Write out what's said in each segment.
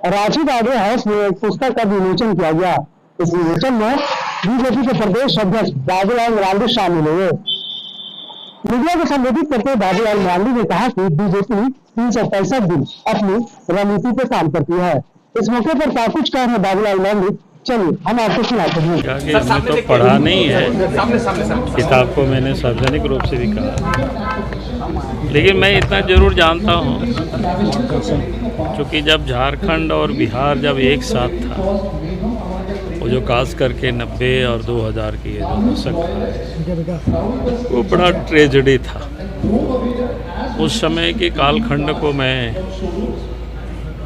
रांची बागे हाउस में एक पुस्तक का विमोचन किया गया। इस विमोचन में बीजेपी के प्रदेश अध्यक्ष बाबूलाल मरांडी शामिल हुए। मीडिया को संबोधित करते हुए बाबूलाल मरांडी ने कहा कि बीजेपी 365 दिन अपनी रणनीति पे काम करती है। इस मौके पर क्या कुछ कह रहे हैं बाबूलाल मरांडी, चलिए हम आपको सुनाते हैं। हमने तो पढ़ा नहीं है, किताब को मैंने सार्वजनिक रूप से भी कहा, लेकिन मैं इतना जरूर जानता हूँ क्योंकि जब झारखंड और बिहार जब एक साथ था, वो जो खास करके 90 और 2000 की ये जो दशक था, वो बड़ा ट्रेजेडी था। उस समय के कालखंड को मैं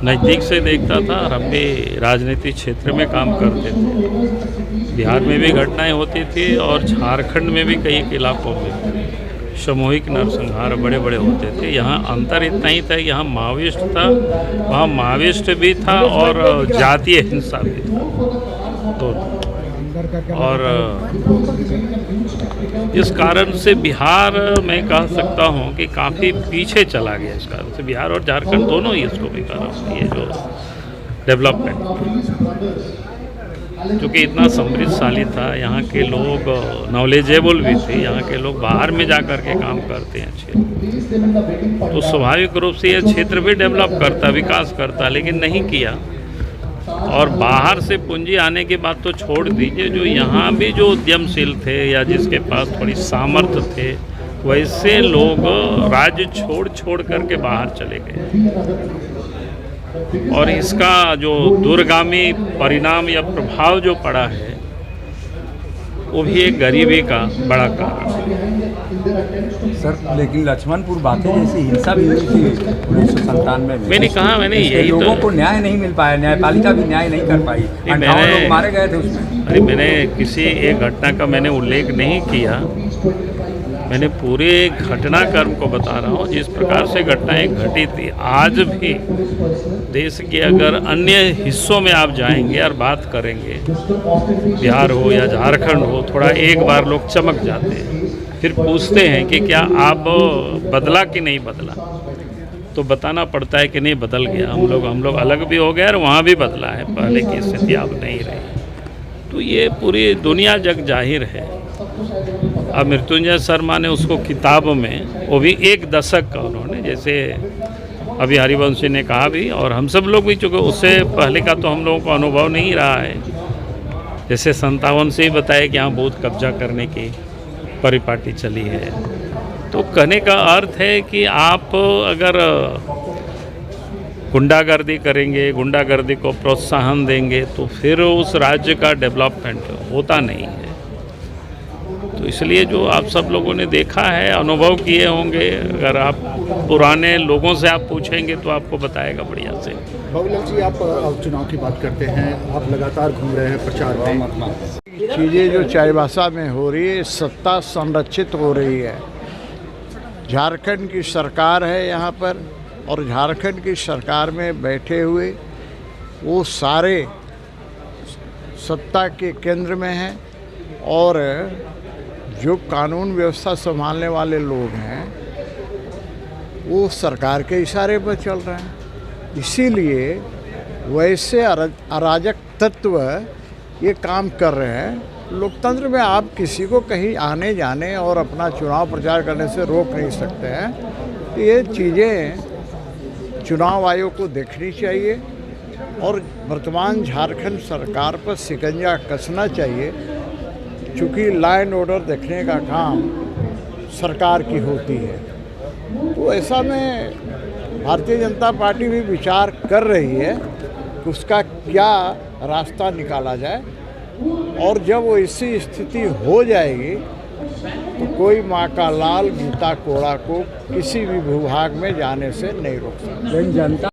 नज़दीक से देखता था और हम भी राजनीतिक क्षेत्र में काम करते थे। बिहार में भी घटनाएं होती थी और झारखंड में भी कई इलाकों में सामूहिक नरसंहार बड़े बड़े होते थे। यहाँ अंतर इतना ही था, यहाँ माओवादिस्ट था, वहाँ माओवादिस्ट भी था और जातीय हिंसा भी था। तो और इस कारण से बिहार मैं कह सकता हूँ कि काफ़ी पीछे चला गया। इस कारण से बिहार और झारखंड दोनों ही इसको भी कारण ये जो डेवलपमेंट, क्योंकि इतना समृद्धशाली था, यहाँ के लोग नॉलेजेबल भी थे, यहाँ के लोग बाहर में जा कर के काम करते हैं क्षेत्र, तो स्वाभाविक रूप से ये क्षेत्र भी डेवलप करता, विकास करता, लेकिन नहीं किया। और बाहर से पूंजी आने की बात तो छोड़ दीजिए, जो यहाँ भी जो उद्यमशील थे या जिसके पास थोड़ी सामर्थ्य थे, वैसे लोग राज्य छोड़ करके बाहर चले गए। और इसका जो दूरगामी परिणाम या प्रभाव जो पड़ा है, वो भी एक गरीबी का बड़ा कारण है। सर, लेकिन लक्ष्मणपुर बातें जैसी हिंसा भी हुई थी 1997 में। मैंने कहा, मैंने यही लोगों को न्याय नहीं मिल पाया, न्यायपालिका भी न्याय नहीं कर पाई, 58 लोग मारे गए थे उसमें। अरे मैंने किसी एक घटना का मैंने उल्लेख नहीं किया, मैंने पूरे घटनाक्रम को बता रहा हूँ जिस प्रकार से घटनाएं घटी थी। आज भी देश के अगर अन्य हिस्सों में आप जाएंगे और बात करेंगे, बिहार हो या झारखंड हो, थोड़ा एक बार लोग चमक जाते हैं, फिर पूछते हैं कि क्या आप बदला कि नहीं बदला, तो बताना पड़ता है कि नहीं बदल गया, हम लोग अलग भी हो गए और वहाँ भी बदला है, पहले की स्थिति अब नहीं रही। तो ये पूरी दुनिया जग जाहिर है। अब मृत्युंजय शर्मा ने उसको किताब में, वो भी एक दशक का उन्होंने, जैसे अभी हरिवंशी ने कहा भी, और हम सब लोग भी, चूँकि उससे पहले का तो हम लोगों को अनुभव नहीं रहा है, जैसे 57 से ही बताया कि यहाँ बूथ कब्जा करने की परिपाटी चली है। तो कहने का अर्थ है कि आप अगर गुंडागर्दी करेंगे, गुंडागर्दी को प्रोत्साहन देंगे, तो फिर उस राज्य का डेवलपमेंट होता नहीं है। तो इसलिए जो आप सब लोगों ने देखा है, अनुभव किए होंगे, अगर आप पुराने लोगों से आप पूछेंगे तो आपको बताएगा बढ़िया से। बाबूलाल जी, आप चुनाव की बात करते हैं, आप लगातार घूम रहे हैं प्रचार में। चीज़ें जो चाईबासा में हो रही है, सत्ता संरक्षित हो रही है। झारखंड की सरकार है यहाँ पर, और झारखंड की सरकार में बैठे हुए वो सारे सत्ता के केंद्र में हैं, और जो कानून व्यवस्था संभालने वाले लोग हैं वो सरकार के इशारे पर चल रहे हैं। इसीलिए वैसे अराजक तत्व ये काम कर रहे हैं। लोकतंत्र में आप किसी को कहीं आने जाने और अपना चुनाव प्रचार करने से रोक नहीं सकते हैं। तो ये चीज़ें चुनाव आयोग को देखनी चाहिए और वर्तमान झारखंड सरकार पर शिकंजा कसना चाहिए, चूँकि लॉ एंड ऑर्डर देखने का काम सरकार की होती है। तो ऐसा में भारतीय जनता पार्टी भी विचार कर रही है कि उसका क्या रास्ता निकाला जाए, और जब वो ऐसी स्थिति हो जाएगी तो कोई माँ का लाल गीता कोड़ा को किसी भी भूभाग में जाने से नहीं रोक सकता।